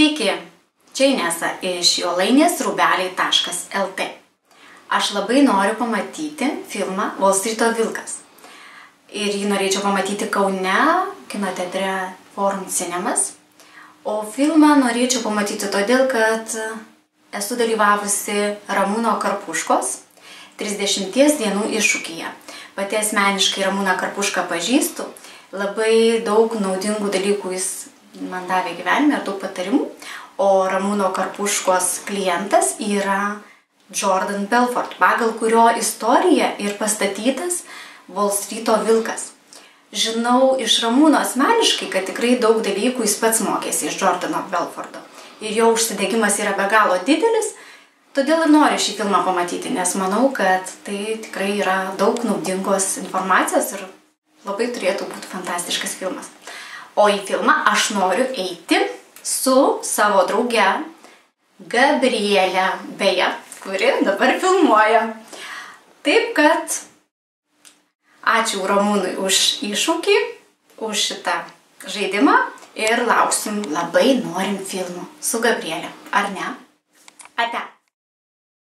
Sveiki, čia Inesa iš jolainėsrūbeliai.lt. Aš labai noriu pamatyti filmą Wall Streeto vilkas. Ir jį norėčiau pamatyti Kaune, kino teatre Forum Cinemas. O filmą norėčiau pamatyti todėl, kad esu dalyvavusi Ramūno Karpuškos 30 dienų iššūkyje. Pati asmeniškai Ramūną Karpušką pažįstu. Labai daug naudingų dalykų jis man davė gyvenime ir daug patarimų. O Ramūno Karpuškos klientas yra Jordan Belfort, pagal kurio istoriją ir pastatytas Wall Streeto vilkas. Žinau iš Ramūno asmeniškai, kad tikrai daug dalykų jis pats mokėsi iš Jordano Belforto. Ir jo užsidegimas yra be galo didelis, todėl ir noriu šį filmą pamatyti, nes manau, kad tai tikrai yra daug naudingos informacijos ir labai turėtų būti fantastiškas filmas. O į filmą aš noriu eiti su savo drauge Gabrielė, beje, kuri dabar filmuoja. Taip kad ačiū Ramūnui už iššūkį, už šitą žaidimą ir lauksim, labai norim filmų su Gabrielė, ar ne? Ate.